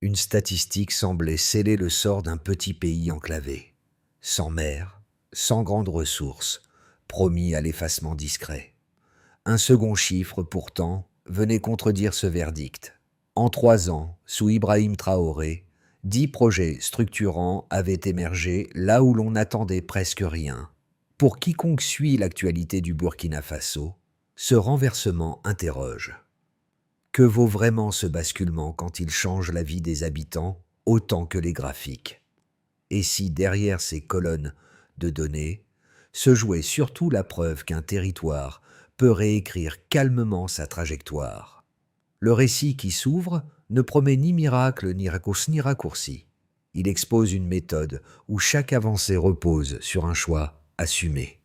Une statistique semblait sceller le sort d'un petit pays enclavé, sans mer, sans grandes ressources, promis à l'effacement discret. Un second chiffre, pourtant, venait contredire ce verdict. En 3 ans, sous Ibrahim Traoré, 10 projets structurants avaient émergé là où l'on n'attendait presque rien. Pour quiconque suit l'actualité du Burkina Faso, ce renversement interroge. Que vaut vraiment ce basculement quand il change la vie des habitants autant que les graphiques? Et si derrière ces colonnes de données se jouait surtout la preuve qu'un territoire peut réécrire calmement sa trajectoire? Le récit qui s'ouvre ne promet ni miracle ni raccourci. Il expose une méthode où chaque avancée repose sur un choix assumé,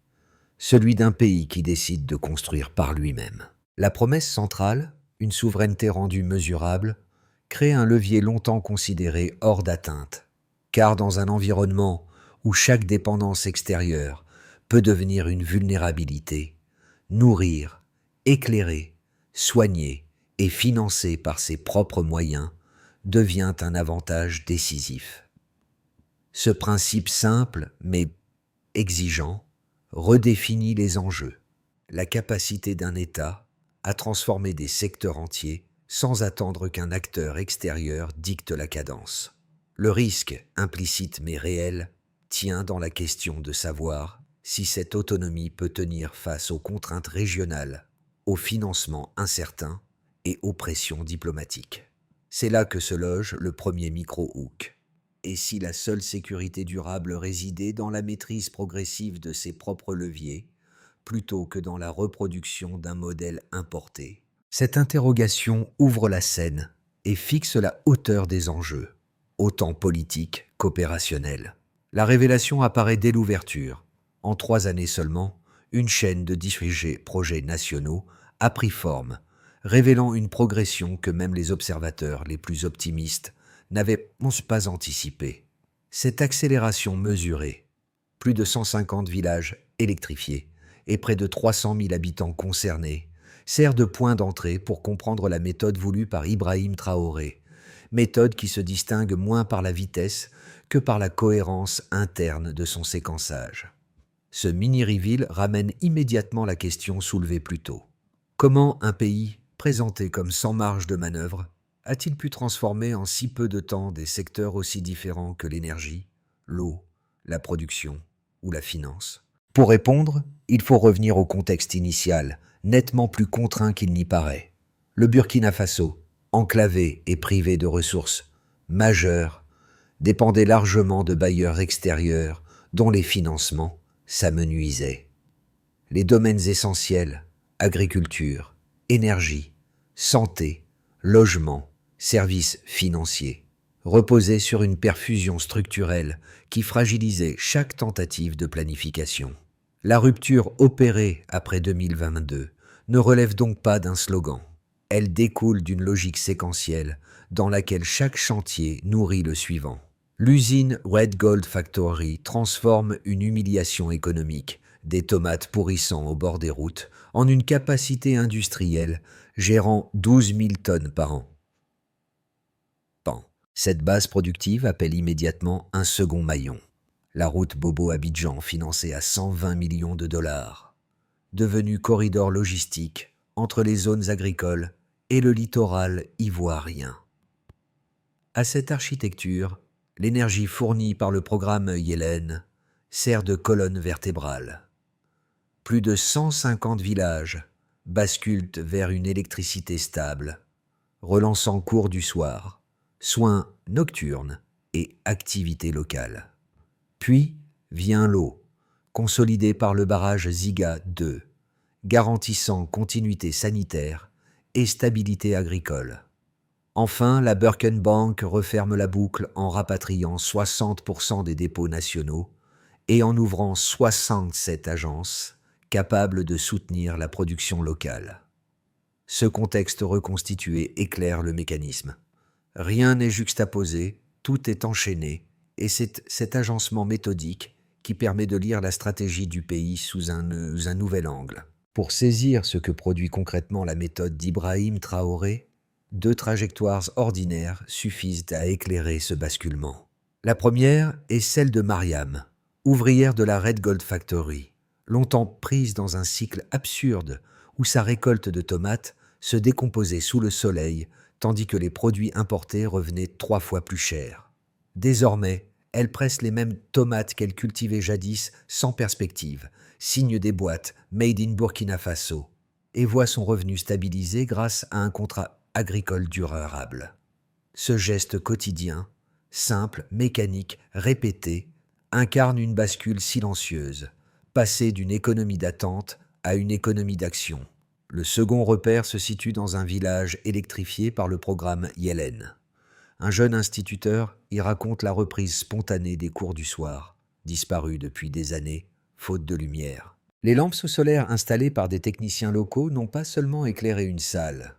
celui d'un pays qui décide de construire par lui-même. La promesse centrale, une souveraineté rendue mesurable, crée un levier longtemps considéré hors d'atteinte, car dans un environnement où chaque dépendance extérieure peut devenir une vulnérabilité, nourrir, éclairer, soigner et financer par ses propres moyens devient un avantage décisif. Ce principe simple, mais exigeant, redéfinit les enjeux, la capacité d'un État à transformer des secteurs entiers sans attendre qu'un acteur extérieur dicte la cadence. Le risque, implicite mais réel, tient dans la question de savoir si cette autonomie peut tenir face aux contraintes régionales, au financement incertain et aux pressions diplomatiques. C'est là que se loge le premier micro-hook. Et si la seule sécurité durable résidait dans la maîtrise progressive de ses propres leviers, plutôt que dans la reproduction d'un modèle importé? Cette interrogation ouvre la scène et fixe la hauteur des enjeux, autant politiques qu'opérationnels. La révélation apparaît dès l'ouverture. En 3 années seulement, une chaîne de 18 projets nationaux a pris forme, révélant une progression que même les observateurs les plus optimistes n'avaient pas anticipée. Cette accélération mesurée, plus de 150 villages électrifiés et près de 300 000 habitants concernés, sert de point d'entrée pour comprendre la méthode voulue par Ibrahim Traoré, méthode qui se distingue moins par la vitesse que par la cohérence interne de son séquençage. Ce mini-reveal ramène immédiatement la question soulevée plus tôt. Comment un pays, présenté comme sans marge de manœuvre, a-t-il pu transformer en si peu de temps des secteurs aussi différents que l'énergie, l'eau, la production ou la finance? Pour répondre, il faut revenir au contexte initial, nettement plus contraint qu'il n'y paraît. Le Burkina Faso, enclavé et privé de ressources majeures, dépendait largement de bailleurs extérieurs dont les financements s'amenuisaient. Les domaines essentiels, agriculture, énergie, santé, logement, services financiers, reposaient sur une perfusion structurelle qui fragilisait chaque tentative de planification. La rupture opérée après 2022 ne relève donc pas d'un slogan. Elle découle d'une logique séquentielle dans laquelle chaque chantier nourrit le suivant. L'usine Red Gold Factory transforme une humiliation économique, des tomates pourrissant au bord des routes, en une capacité industrielle gérant 12 000 tonnes par an. Cette base productive appelle immédiatement un second maillon. La route Bobo-Abidjan, financée à 120 millions de dollars, devenue corridor logistique entre les zones agricoles et le littoral ivoirien. À cette architecture, l'énergie fournie par le programme Yellen sert de colonne vertébrale. Plus de 150 villages basculent vers une électricité stable, relançant cours du soir, soins nocturnes et activités locales. Puis vient l'eau, consolidée par le barrage Ziga 2, garantissant continuité sanitaire et stabilité agricole. Enfin, la Birken Bank referme la boucle en rapatriant 60% des dépôts nationaux et en ouvrant 67 agences capables de soutenir la production locale. Ce contexte reconstitué éclaire le mécanisme. Rien n'est juxtaposé, tout est enchaîné, et c'est cet agencement méthodique qui permet de lire la stratégie du pays sous un nouvel angle. Pour saisir ce que produit concrètement la méthode d'Ibrahim Traoré, 2 trajectoires ordinaires suffisent à éclairer ce basculement. La première est celle de Mariam, ouvrière de la Red Gold Factory, longtemps prise dans un cycle absurde où sa récolte de tomates se décomposait sous le soleil tandis que les produits importés revenaient 3 fois plus chers. Désormais, elle presse les mêmes tomates qu'elle cultivait jadis sans perspective, signe des boîtes Made in Burkina Faso, et voit son revenu stabilisé grâce à un contrat agricole durable. Ce geste quotidien, simple, mécanique, répété, incarne une bascule silencieuse, passer d'une économie d'attente à une économie d'action. Le second repère se situe dans un village électrifié par le programme Yellen. Un jeune instituteur y raconte la reprise spontanée des cours du soir, disparus depuis des années, faute de lumière. Les lampes solaires installées par des techniciens locaux n'ont pas seulement éclairé une salle,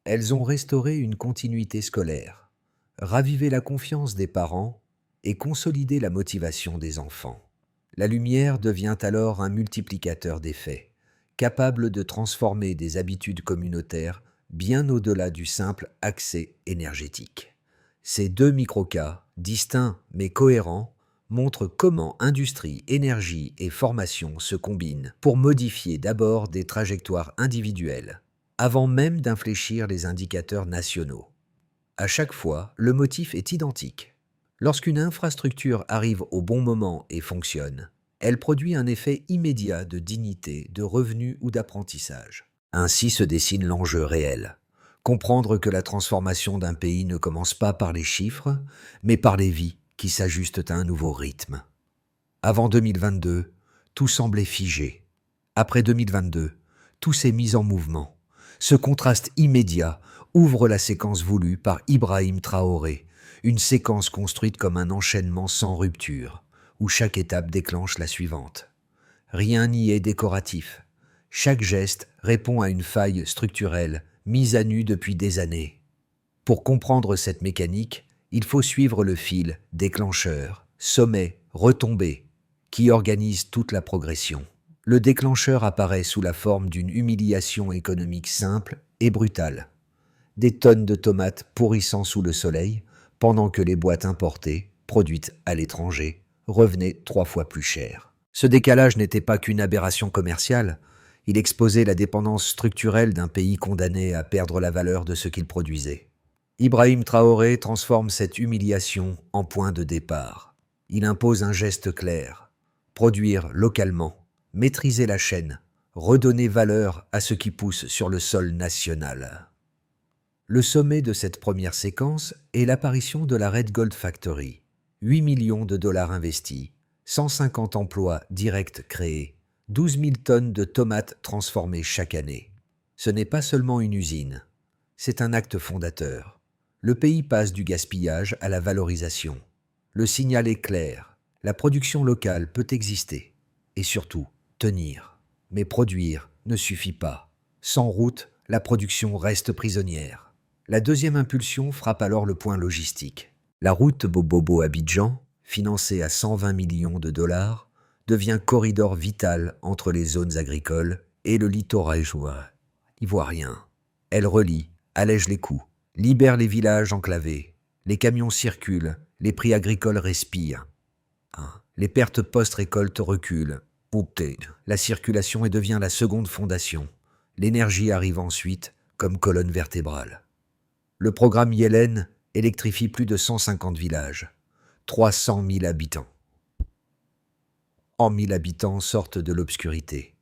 elles ont restauré une continuité scolaire, ravivé la confiance des parents et consolidé la motivation des enfants. La lumière devient alors un multiplicateur d'effets, capable de transformer des habitudes communautaires bien au-delà du simple accès énergétique. Ces 2 microcas, distincts mais cohérents, montrent comment industrie, énergie et formation se combinent pour modifier d'abord des trajectoires individuelles, avant même d'infléchir les indicateurs nationaux. À chaque fois, le motif est identique. Lorsqu'une infrastructure arrive au bon moment et fonctionne, elle produit un effet immédiat de dignité, de revenu ou d'apprentissage. Ainsi se dessine l'enjeu réel. Comprendre que la transformation d'un pays ne commence pas par les chiffres, mais par les vies qui s'ajustent à un nouveau rythme. Avant 2022, tout semblait figé. Après 2022, tout s'est mis en mouvement. Ce contraste immédiat ouvre la séquence voulue par Ibrahim Traoré, une séquence construite comme un enchaînement sans rupture, où chaque étape déclenche la suivante. Rien n'y est décoratif. Chaque geste répond à une faille structurelle mise à nu depuis des années. Pour comprendre cette mécanique, il faut suivre le fil déclencheur, sommet, retombée, qui organise toute la progression. Le déclencheur apparaît sous la forme d'une humiliation économique simple et brutale. Des tonnes de tomates pourrissant sous le soleil, pendant que les boîtes importées, produites à l'étranger, revenaient 3 fois plus cher. Ce décalage n'était pas qu'une aberration commerciale, il exposait la dépendance structurelle d'un pays condamné à perdre la valeur de ce qu'il produisait. Ibrahim Traoré transforme cette humiliation en point de départ. Il impose un geste clair, produire localement, maîtriser la chaîne, redonner valeur à ce qui pousse sur le sol national. Le sommet de cette première séquence est l'apparition de la Red Gold Factory. 8 millions de dollars investis, 150 emplois directs créés, 12 000 tonnes de tomates transformées chaque année. Ce n'est pas seulement une usine, c'est un acte fondateur. Le pays passe du gaspillage à la valorisation. Le signal est clair, la production locale peut exister, et surtout tenir. Mais produire ne suffit pas. Sans route, la production reste prisonnière. La deuxième impulsion frappe alors le point logistique. La route Bobobo-Abidjan, financée à 120 millions de dollars, devient corridor vital entre les zones agricoles et le littoral ivoirien. Elle relie, allège les coûts, libère les villages enclavés, les camions circulent, les prix agricoles respirent. Les pertes post-récolte reculent. La circulation devient la seconde fondation. L'énergie arrive ensuite comme colonne vertébrale. Le programme Yellen électrifie plus de 150 villages, 300 000 habitants. 100 000 habitants sortent de l'obscurité.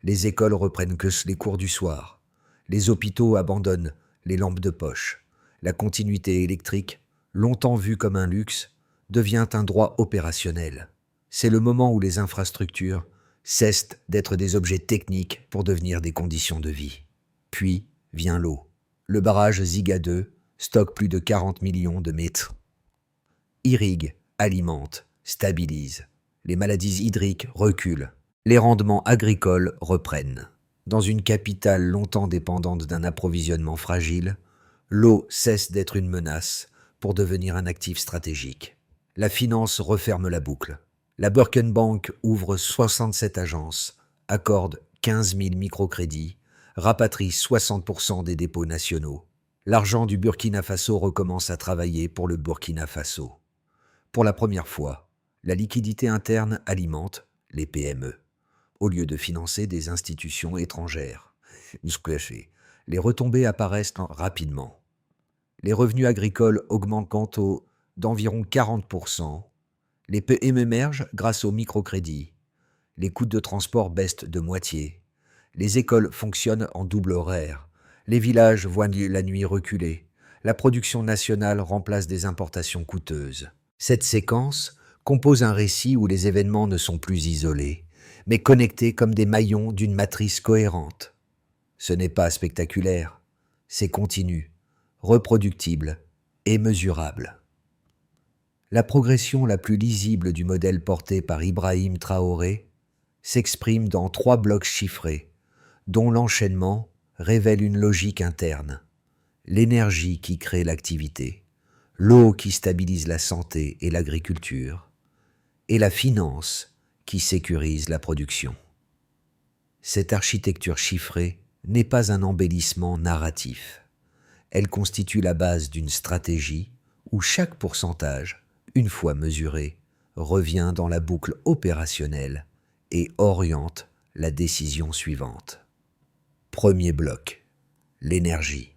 Les écoles reprennent que les cours du soir. Les hôpitaux abandonnent les lampes de poche. La continuité électrique, longtemps vue comme un luxe, devient un droit opérationnel. C'est le moment où les infrastructures cessent d'être des objets techniques pour devenir des conditions de vie. Puis vient l'eau. Le barrage Ziga 2 stocke plus de 40 millions de mètres. Irrigue, alimente, stabilise. Les maladies hydriques reculent. Les rendements agricoles reprennent. Dans une capitale longtemps dépendante d'un approvisionnement fragile, l'eau cesse d'être une menace pour devenir un actif stratégique. La finance referme la boucle. La Birken Bank ouvre 67 agences, accorde 15 000 microcrédits, rapatrie 60% des dépôts nationaux. L'argent du Burkina Faso recommence à travailler pour le Burkina Faso. Pour la première fois, la liquidité interne alimente les PME, au lieu de financer des institutions étrangères. Les retombées apparaissent rapidement. Les revenus agricoles augmentent d'environ 40%. Les PME émergent grâce au microcrédit. Les coûts de transport baissent de moitié. Les écoles fonctionnent en double horaire. Les villages voient la nuit reculer. La production nationale remplace des importations coûteuses. Cette séquence compose un récit où les événements ne sont plus isolés, mais connectés comme des maillons d'une matrice cohérente. Ce n'est pas spectaculaire, c'est continu, reproductible et mesurable. La progression la plus lisible du modèle porté par Ibrahim Traoré s'exprime dans 3 blocs chiffrés, dont l'enchaînement révèle une logique interne. L'énergie qui crée l'activité, l'eau qui stabilise la santé et l'agriculture, et la finance qui sécurise la production. Cette architecture chiffrée n'est pas un embellissement narratif. Elle constitue la base d'une stratégie où chaque pourcentage, une fois mesuré, revient dans la boucle opérationnelle et oriente la décision suivante. Premier bloc, l'énergie.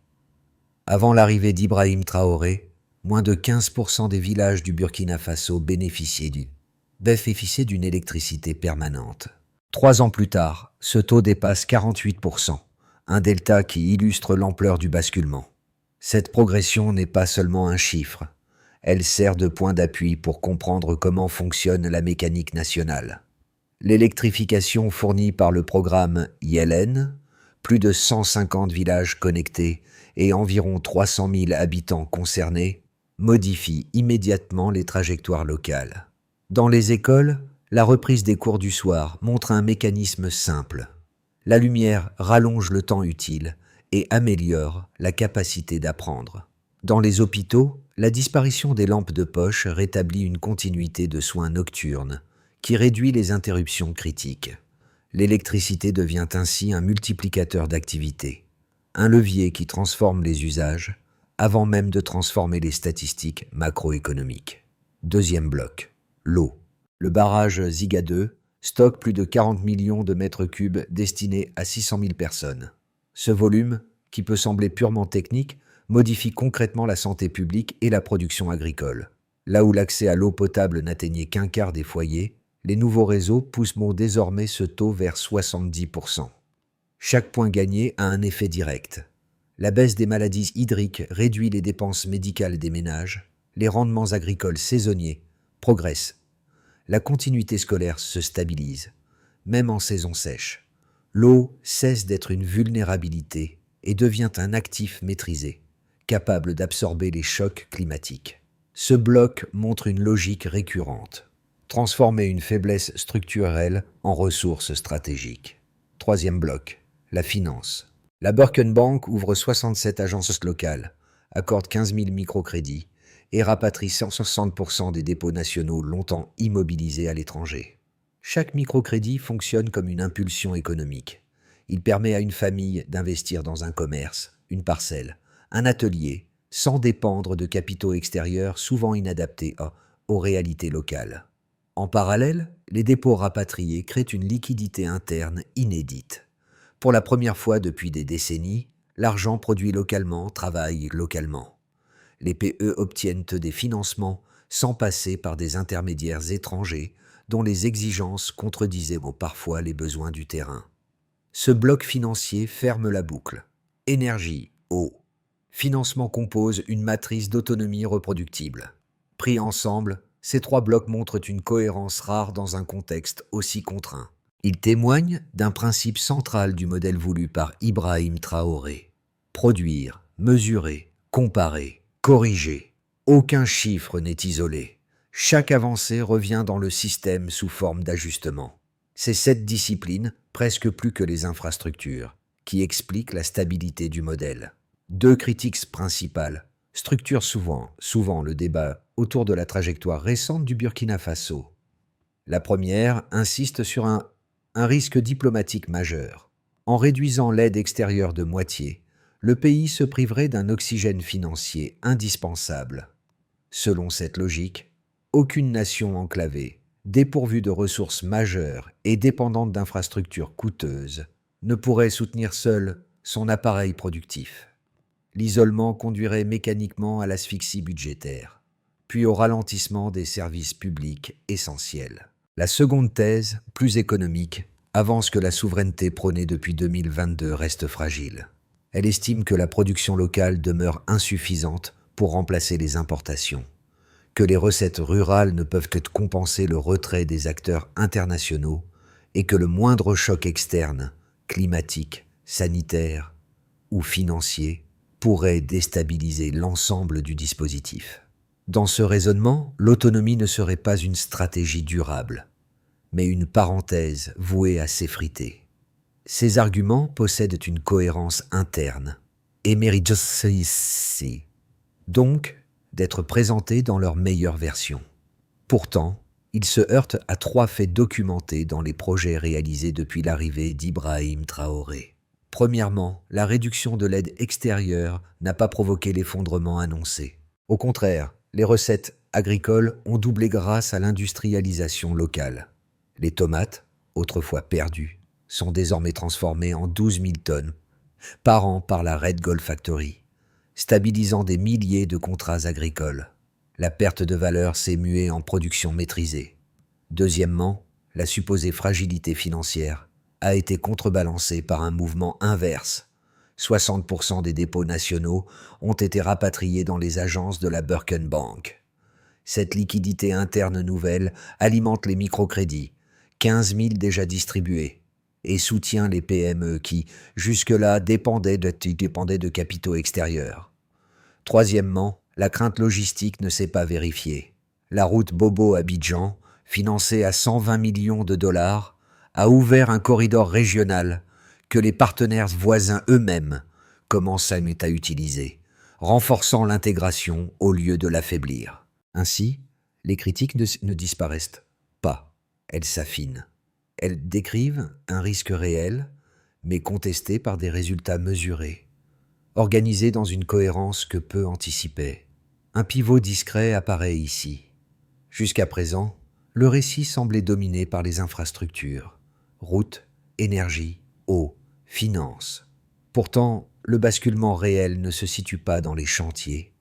Avant l'arrivée d'Ibrahim Traoré, moins de 15% des villages du Burkina Faso bénéficiaient d'une électricité permanente. 3 ans plus tard, ce taux dépasse 48%, un delta qui illustre l'ampleur du basculement. Cette progression n'est pas seulement un chiffre, elle sert de point d'appui pour comprendre comment fonctionne la mécanique nationale. L'électrification fournie par le programme Yellen, plus de 150 villages connectés et environ 300 000 habitants concernés, modifie immédiatement les trajectoires locales. Dans les écoles, la reprise des cours du soir montre un mécanisme simple. La lumière rallonge le temps utile et améliore la capacité d'apprendre. Dans les hôpitaux, la disparition des lampes de poche rétablit une continuité de soins nocturnes qui réduit les interruptions critiques. L'électricité devient ainsi un multiplicateur d'activité, un levier qui transforme les usages avant même de transformer les statistiques macroéconomiques. Deuxième bloc, l'eau. Le barrage Ziga 2 stocke plus de 40 millions de mètres cubes destinés à 600 000 personnes. Ce volume, qui peut sembler purement technique, modifie concrètement la santé publique et la production agricole. Là où l'accès à l'eau potable n'atteignait qu'un quart des foyers, les nouveaux réseaux poussent désormais ce taux vers 70%. Chaque point gagné a un effet direct. La baisse des maladies hydriques réduit les dépenses médicales des ménages, les rendements agricoles saisonniers progressent. La continuité scolaire se stabilise, même en saison sèche. L'eau cesse d'être une vulnérabilité et devient un actif maîtrisé, capable d'absorber les chocs climatiques. Ce bloc montre une logique récurrente. Transformer une faiblesse structurelle en ressources stratégiques. Troisième bloc, la finance. La Burkenbank ouvre 67 agences locales, accorde 15 000 microcrédits et rapatrie 160% des dépôts nationaux longtemps immobilisés à l'étranger. Chaque microcrédit fonctionne comme une impulsion économique. Il permet à une famille d'investir dans un commerce, une parcelle, un atelier, sans dépendre de capitaux extérieurs souvent inadaptés aux réalités locales. En parallèle, les dépôts rapatriés créent une liquidité interne inédite. Pour la première fois depuis des décennies, l'argent produit localement travaille localement. Les PE obtiennent des financements sans passer par des intermédiaires étrangers dont les exigences contredisaient parfois les besoins du terrain. Ce bloc financier ferme la boucle. Énergie, eau. Financement compose une matrice d'autonomie reproductible. Pris ensemble, ces 3 blocs montrent une cohérence rare dans un contexte aussi contraint. Ils témoignent d'un principe central du modèle voulu par Ibrahim Traoré. Produire, mesurer, comparer, corriger. Aucun chiffre n'est isolé. Chaque avancée revient dans le système sous forme d'ajustement. C'est cette discipline, presque plus que les infrastructures, qui explique la stabilité du modèle. 2 critiques principales structurent souvent le débat autour de la trajectoire récente du Burkina Faso. La première insiste sur un risque diplomatique majeur. En réduisant l'aide extérieure de moitié, le pays se priverait d'un oxygène financier indispensable. Selon cette logique, aucune nation enclavée, dépourvue de ressources majeures et dépendante d'infrastructures coûteuses, ne pourrait soutenir seule son appareil productif. L'isolement conduirait mécaniquement à l'asphyxie budgétaire, puis au ralentissement des services publics essentiels. La seconde thèse, plus économique, avance que la souveraineté prônée depuis 2022 reste fragile. Elle estime que la production locale demeure insuffisante pour remplacer les importations, que les recettes rurales ne peuvent que compenser le retrait des acteurs internationaux et que le moindre choc externe, climatique, sanitaire ou financier, pourrait déstabiliser l'ensemble du dispositif. Dans ce raisonnement, l'autonomie ne serait pas une stratégie durable, mais une parenthèse vouée à s'effriter. Ces arguments possèdent une cohérence interne et méritent donc d'être présentés dans leur meilleure version. Pourtant, ils se heurtent à trois faits documentés dans les projets réalisés depuis l'arrivée d'Ibrahim Traoré. Premièrement, la réduction de l'aide extérieure n'a pas provoqué l'effondrement annoncé. Au contraire, les recettes agricoles ont doublé grâce à l'industrialisation locale. Les tomates, autrefois perdues, sont désormais transformées en 12 000 tonnes par an par la Red Gold Factory, stabilisant des milliers de contrats agricoles. La perte de valeur s'est muée en production maîtrisée. Deuxièmement, la supposée fragilité financière a été contrebalancée par un mouvement inverse. 60% des dépôts nationaux ont été rapatriés dans les agences de la Birken Bank. Cette liquidité interne nouvelle alimente les microcrédits, 15 000 déjà distribués, et soutient les PME qui, jusque-là, dépendaient de capitaux extérieurs. Troisièmement, la crainte logistique ne s'est pas vérifiée. La route Bobo-Abidjan, financée à 120 millions de dollars, a ouvert un corridor régional que les partenaires voisins eux-mêmes commencent à utiliser, renforçant l'intégration au lieu de l'affaiblir. Ainsi, les critiques ne disparaissent pas, elles s'affinent. Elles décrivent un risque réel, mais contesté par des résultats mesurés, organisés dans une cohérence que peu anticipaient. Un pivot discret apparaît ici. Jusqu'à présent, le récit semblait dominé par les infrastructures, routes, énergie, eau, finances. Pourtant, le basculement réel ne se situe pas dans les chantiers,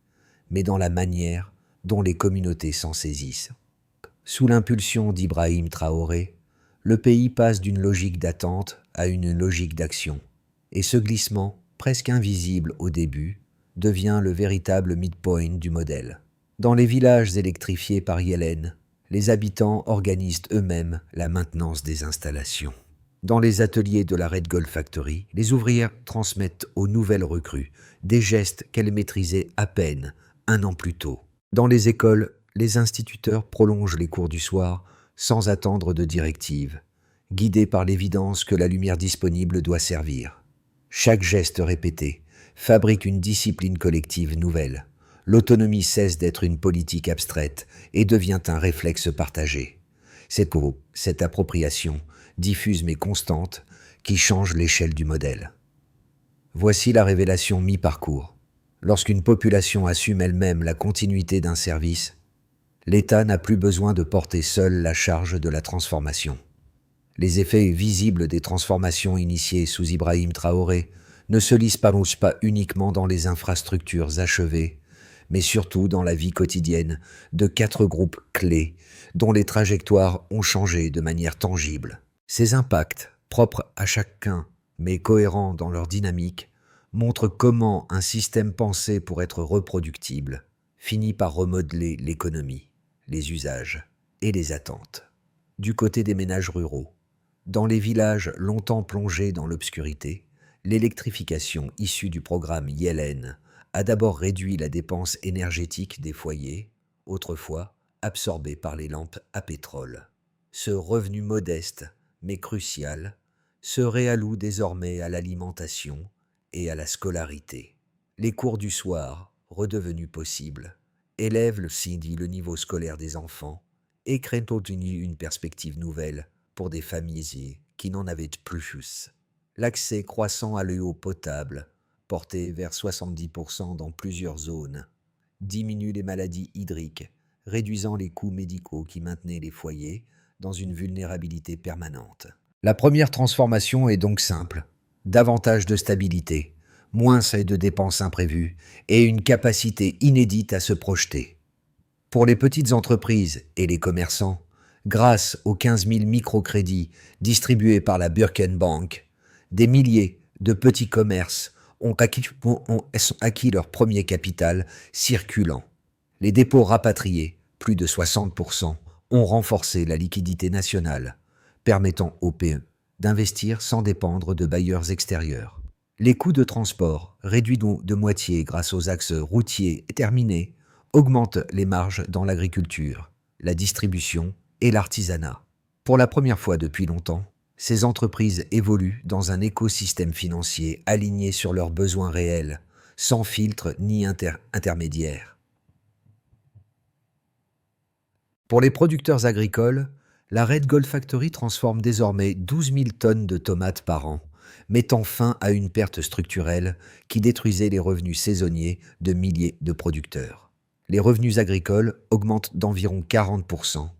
mais dans la manière dont les communautés s'en saisissent. Sous l'impulsion d'Ibrahim Traoré, le pays passe d'une logique d'attente à une logique d'action, et ce glissement, presque invisible au début, devient le véritable midpoint du modèle. Dans les villages électrifiés par Yellen, les habitants organisent eux-mêmes la maintenance des installations. Dans les ateliers de la Red Gold Factory, les ouvrières transmettent aux nouvelles recrues des gestes qu'elles maîtrisaient à peine un an plus tôt. Dans les écoles, les instituteurs prolongent les cours du soir sans attendre de directives, guidés par l'évidence que la lumière disponible doit servir. Chaque geste répété fabrique une discipline collective nouvelle. L'autonomie cesse d'être une politique abstraite et devient un réflexe partagé. Cette appropriation, diffuse mais constante, qui change l'échelle du modèle. Voici la révélation mi-parcours. Lorsqu'une population assume elle-même la continuité d'un service, l'État n'a plus besoin de porter seul la charge de la transformation. Les effets visibles des transformations initiées sous Ibrahim Traoré ne se lisent pas uniquement dans les infrastructures achevées, mais surtout dans la vie quotidienne de 4 groupes clés dont les trajectoires ont changé de manière tangible. Ces impacts, propres à chacun mais cohérents dans leur dynamique, montrent comment un système pensé pour être reproductible finit par remodeler l'économie, les usages et les attentes. Du côté des ménages ruraux, dans les villages longtemps plongés dans l'obscurité, l'électrification issue du programme Yellen a d'abord réduit la dépense énergétique des foyers, autrefois absorbée par les lampes à pétrole. Ce revenu modeste, mais crucial, se réalloue désormais à l'alimentation et à la scolarité. Les cours du soir, redevenus possibles, élèvent le niveau scolaire des enfants et créent une perspective nouvelle pour des familles qui n'en avaient plus. L'accès croissant à l'eau potable portée vers 70% dans plusieurs zones, diminue les maladies hydriques, réduisant les coûts médicaux qui maintenaient les foyers dans une vulnérabilité permanente. La première transformation est donc simple: davantage de stabilité, moins de dépenses imprévues et une capacité inédite à se projeter. Pour les petites entreprises et les commerçants, grâce aux 15 000 microcrédits distribués par la Birken Bank, des milliers de petits commerces ont acquis leur premier capital circulant. Les dépôts rapatriés, plus de 60%, ont renforcé la liquidité nationale, permettant aux PME d'investir sans dépendre de bailleurs extérieurs. Les coûts de transport, réduits de moitié grâce aux axes routiers terminés, augmentent les marges dans l'agriculture, la distribution et l'artisanat. Pour la première fois depuis longtemps, ces entreprises évoluent dans un écosystème financier aligné sur leurs besoins réels, sans filtre ni intermédiaire. Pour les producteurs agricoles, la Red Gold Factory transforme désormais 12 000 tonnes de tomates par an, mettant fin à une perte structurelle qui détruisait les revenus saisonniers de milliers de producteurs. Les revenus agricoles augmentent d'environ 40%,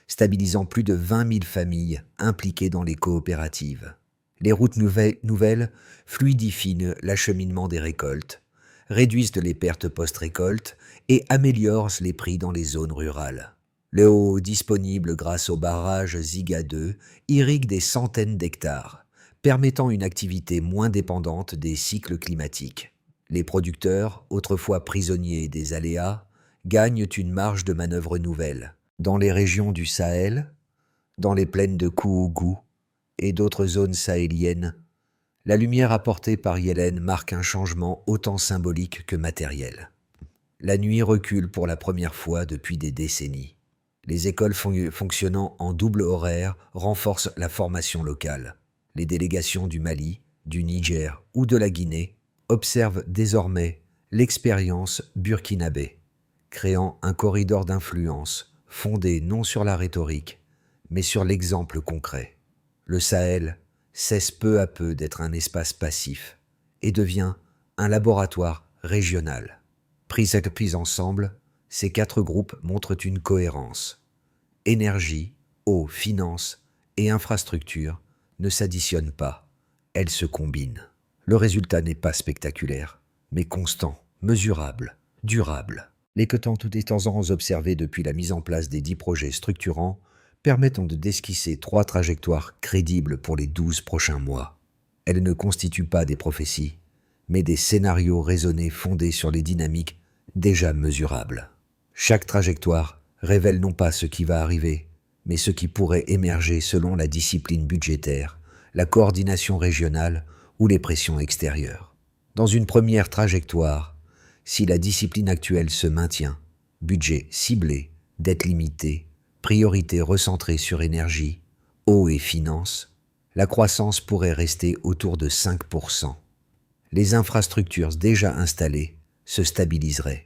stabilisant plus de 20 000 familles impliquées dans les coopératives. Les routes nouvelles fluidifient l'acheminement des récoltes, réduisent les pertes post-récolte et améliorent les prix dans les zones rurales. Le eau disponible grâce au barrage Ziga 2 irrigue des centaines d'hectares, permettant une activité moins dépendante des cycles climatiques. Les producteurs, autrefois prisonniers des aléas, gagnent une marge de manœuvre nouvelle. Dans les régions du Sahel, dans les plaines de Kouougou et d'autres zones sahéliennes, la lumière apportée par Yellen marque un changement autant symbolique que matériel. La nuit recule pour la première fois depuis des décennies. Les écoles fonctionnant en double horaire renforcent la formation locale. Les délégations du Mali, du Niger ou de la Guinée observent désormais l'expérience burkinabé, créant un corridor d'influence fondé non sur la rhétorique, mais sur l'exemple concret. Le Sahel cesse peu à peu d'être un espace passif et devient un laboratoire régional. Pris ensemble, ces 4 groupes montrent une cohérence. Énergie, eau, finances et infrastructures ne s'additionnent pas, elles se combinent. Le résultat n'est pas spectaculaire, mais constant, mesurable, durable. Les tendances observées depuis la mise en place des 10 projets structurants permettent d'esquisser 3 trajectoires crédibles pour les 12 prochains mois. Elles ne constituent pas des prophéties, mais des scénarios raisonnés fondés sur les dynamiques déjà mesurables. Chaque trajectoire révèle non pas ce qui va arriver, mais ce qui pourrait émerger selon la discipline budgétaire, la coordination régionale ou les pressions extérieures. Dans une première trajectoire, si la discipline actuelle se maintient, budget ciblé, dette limitée, priorité recentrée sur énergie, eau et finances, la croissance pourrait rester autour de 5%. Les infrastructures déjà installées se stabiliseraient,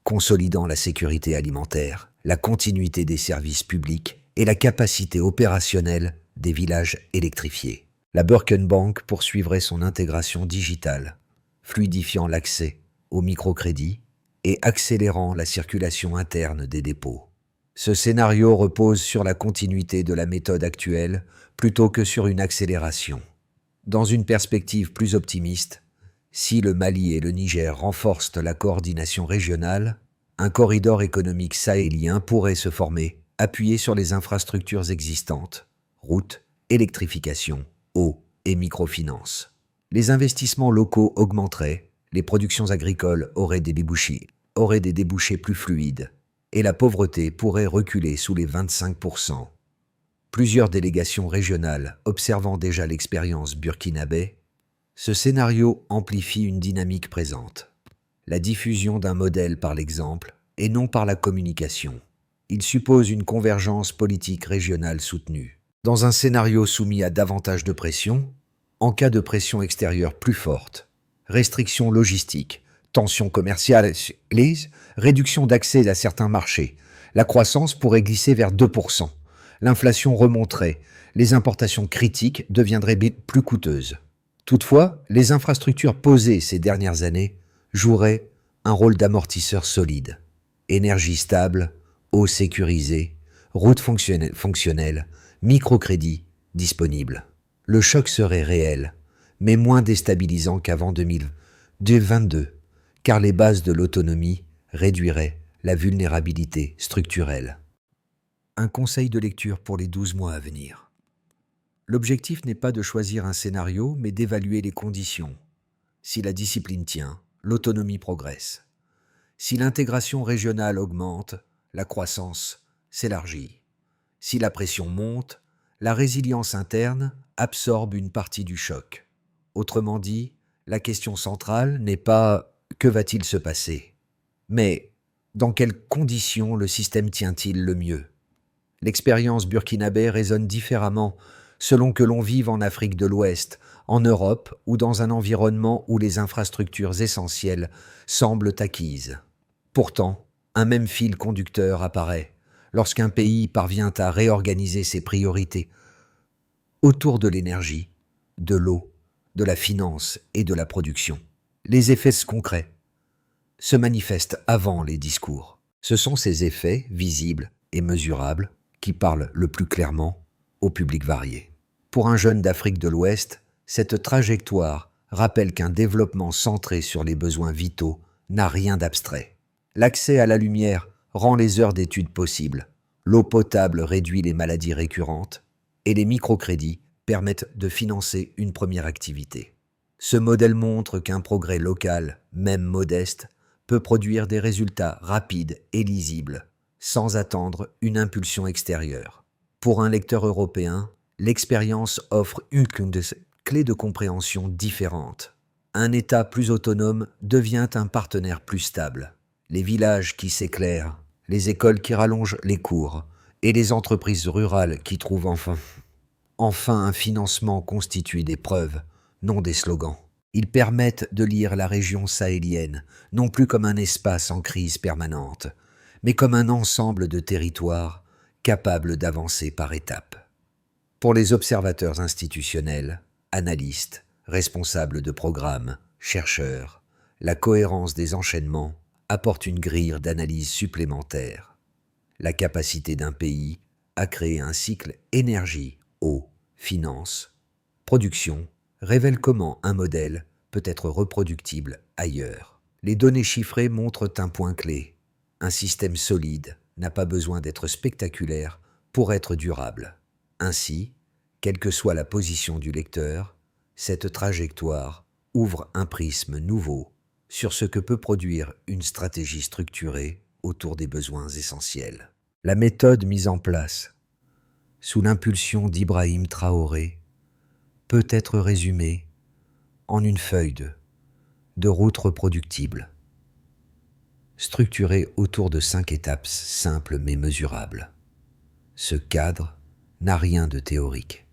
consolidant la sécurité alimentaire, la continuité des services publics et la capacité opérationnelle des villages électrifiés. La Birken Bank poursuivrait son intégration digitale, fluidifiant l'accès au microcrédit et accélérant la circulation interne des dépôts. Ce scénario repose sur la continuité de la méthode actuelle plutôt que sur une accélération. Dans une perspective plus optimiste, si le Mali et le Niger renforcent la coordination régionale, un corridor économique sahélien pourrait se former, appuyé sur les infrastructures existantes, routes, électrification, eau et microfinance. Les investissements locaux augmenteraient, les productions agricoles auraient des débouchés plus fluides, et la pauvreté pourrait reculer sous les 25%. Plusieurs délégations régionales observant déjà l'expérience burkinabé, ce scénario amplifie une dynamique présente. La diffusion d'un modèle par l'exemple et non par la communication. Il suppose une convergence politique régionale soutenue. Dans un scénario soumis à davantage de pression, en cas de pression extérieure plus forte, restrictions logistiques, tensions commerciales, réduction d'accès à certains marchés, la croissance pourrait glisser vers 2%. L'inflation remonterait, les importations critiques deviendraient plus coûteuses. Toutefois, les infrastructures posées ces dernières années joueraient un rôle d'amortisseur solide. Énergie stable, eau sécurisée, routes fonctionnelles, microcrédits disponibles. Le choc serait réel, mais moins déstabilisant qu'avant 2022, car les bases de l'autonomie réduiraient la vulnérabilité structurelle. Un conseil de lecture pour les 12 mois à venir. L'objectif n'est pas de choisir un scénario, mais d'évaluer les conditions. Si la discipline tient, l'autonomie progresse. Si l'intégration régionale augmente, la croissance s'élargit. Si la pression monte, la résilience interne absorbe une partie du choc. Autrement dit, la question centrale n'est pas « que va-t-il se passer ?», mais « dans quelles conditions le système tient-il le mieux ?» L'expérience burkinabé résonne différemment selon que l'on vive en Afrique de l'Ouest, en Europe ou dans un environnement où les infrastructures essentielles semblent acquises. Pourtant, un même fil conducteur apparaît lorsqu'un pays parvient à réorganiser ses priorités autour de l'énergie, de l'eau, de la finance et de la production. Les effets concrets se manifestent avant les discours. Ce sont ces effets visibles et mesurables qui parlent le plus clairement au public varié. Pour un jeune d'Afrique de l'Ouest, cette trajectoire rappelle qu'un développement centré sur les besoins vitaux n'a rien d'abstrait. L'accès à la lumière rend les heures d'études possibles. L'eau potable réduit les maladies récurrentes et les microcrédits permettent de financer une première activité. Ce modèle montre qu'un progrès local, même modeste, peut produire des résultats rapides et lisibles, sans attendre une impulsion extérieure. Pour un lecteur européen, l'expérience offre une clé de compréhension différente. Un État plus autonome devient un partenaire plus stable. Les villages qui s'éclairent, les écoles qui rallongent les cours et les entreprises rurales qui trouvent enfin un financement constitue des preuves, non des slogans. Ils permettent de lire la région sahélienne, non plus comme un espace en crise permanente, mais comme un ensemble de territoires capables d'avancer par étapes. Pour les observateurs institutionnels, analystes, responsables de programmes, chercheurs, la cohérence des enchaînements apporte une grille d'analyse supplémentaire. La capacité d'un pays à créer un cycle énergie, eau, finance, production révèle comment un modèle peut être reproductible ailleurs. Les données chiffrées montrent un point clé. Un système solide n'a pas besoin d'être spectaculaire pour être durable. Ainsi, quelle que soit la position du lecteur, cette trajectoire ouvre un prisme nouveau sur ce que peut produire une stratégie structurée autour des besoins essentiels. La méthode mise en place, sous l'impulsion d'Ibrahim Traoré, peut être résumée en une feuille de route reproductible, structurée autour de 5 étapes simples mais mesurables. Ce cadre n'a rien de théorique.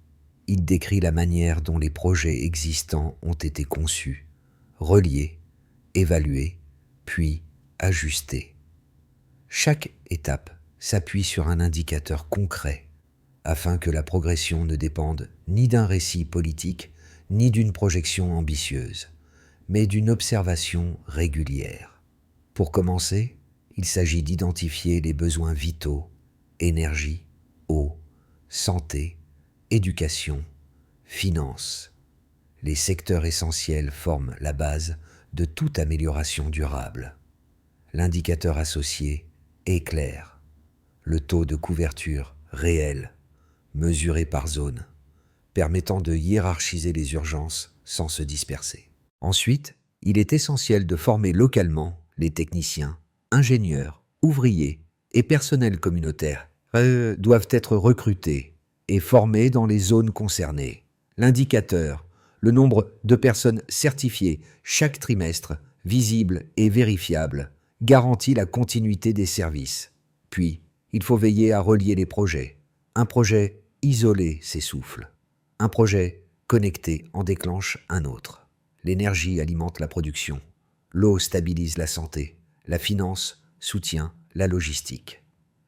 Il décrit la manière dont les projets existants ont été conçus, reliés, évalués, puis ajustés. Chaque étape s'appuie sur un indicateur concret afin que la progression ne dépende ni d'un récit politique ni d'une projection ambitieuse, mais d'une observation régulière. Pour commencer, il s'agit d'identifier les besoins vitaux, énergie, eau, santé, éducation, finance. Les secteurs essentiels forment la base de toute amélioration durable. L'indicateur associé est clair. Le taux de couverture réel, mesuré par zone, permettant de hiérarchiser les urgences sans se disperser. Ensuite, il est essentiel de former localement les techniciens, ingénieurs, ouvriers et personnels communautaires doivent être recrutés et formés dans les zones concernées. L'indicateur, le nombre de personnes certifiées chaque trimestre, visible et vérifiable, garantit la continuité des services. Puis, il faut veiller à relier les projets. Un projet isolé s'essouffle. Un projet connecté en déclenche un autre. L'énergie alimente la production. L'eau stabilise la santé. La finance soutient la logistique.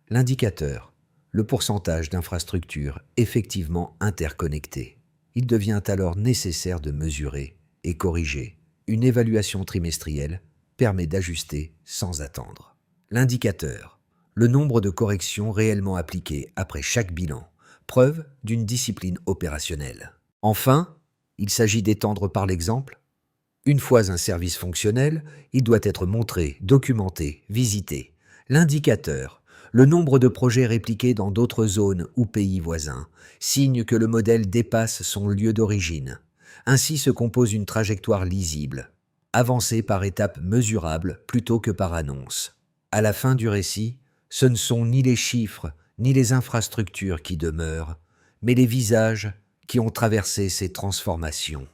L'indicateur, le pourcentage d'infrastructures effectivement interconnectées. Il devient alors nécessaire de mesurer et corriger. Une évaluation trimestrielle permet d'ajuster sans attendre. L'indicateur, le nombre de corrections réellement appliquées après chaque bilan, preuve d'une discipline opérationnelle. Enfin, il s'agit d'étendre par l'exemple. Une fois un service fonctionnel, il doit être montré, documenté, visité. L'indicateur, le nombre de projets répliqués dans d'autres zones ou pays voisins, signe que le modèle dépasse son lieu d'origine. Ainsi se compose une trajectoire lisible, avancée par étapes mesurables plutôt que par annonces. À la fin du récit, ce ne sont ni les chiffres ni les infrastructures qui demeurent, mais les visages qui ont traversé ces transformations.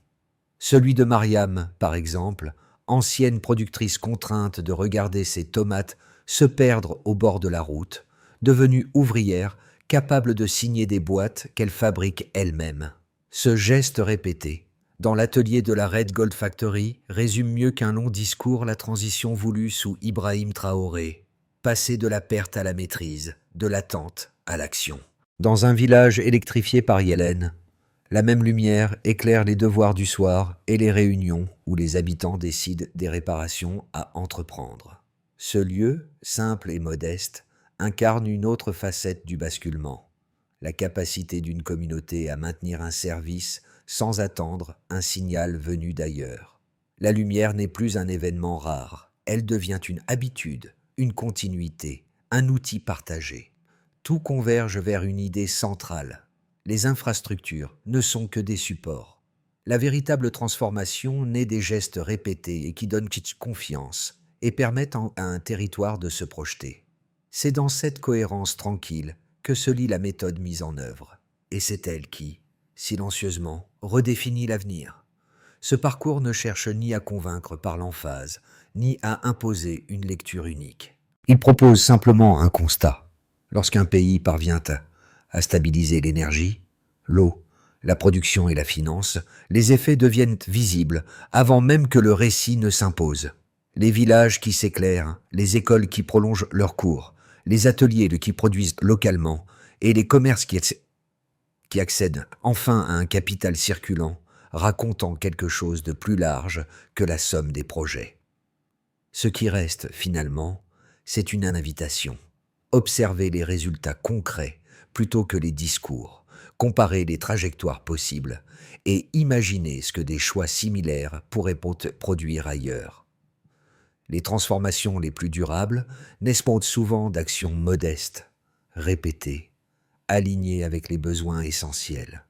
Celui de Mariam, par exemple, ancienne productrice contrainte de regarder ses tomates se perdre au bord de la route, devenue ouvrière capable de signer des boîtes qu'elle fabrique elle-même. Ce geste répété, dans l'atelier de la Red Gold Factory, résume mieux qu'un long discours la transition voulue sous Ibrahim Traoré, passer de la perte à la maîtrise, de l'attente à l'action. Dans un village électrifié par Yellen, la même lumière éclaire les devoirs du soir et les réunions où les habitants décident des réparations à entreprendre. Ce lieu, simple et modeste, incarne une autre facette du basculement, la capacité d'une communauté à maintenir un service sans attendre un signal venu d'ailleurs. La lumière n'est plus un événement rare, elle devient une habitude, une continuité, un outil partagé. Tout converge vers une idée centrale. Les infrastructures ne sont que des supports. La véritable transformation naît des gestes répétés et qui donnent confiance et permettent à un territoire de se projeter. C'est dans cette cohérence tranquille que se lit la méthode mise en œuvre. Et c'est elle qui, silencieusement, redéfinit l'avenir. Ce parcours ne cherche ni à convaincre par l'emphase, ni à imposer une lecture unique. Il propose simplement un constat. Lorsqu'un pays parvient à stabiliser l'énergie, l'eau, la production et la finance, les effets deviennent visibles avant même que le récit ne s'impose. Les villages qui s'éclairent, les écoles qui prolongent leurs cours, les ateliers qui produisent localement et les commerces qui accèdent enfin à un capital circulant, racontant quelque chose de plus large que la somme des projets. Ce qui reste, finalement, c'est une invitation. Observer les résultats concrets plutôt que les discours, comparer les trajectoires possibles et imaginer ce que des choix similaires pourraient produire ailleurs. Les transformations les plus durables naissent souvent d'actions modestes, répétées, alignées avec les besoins essentiels.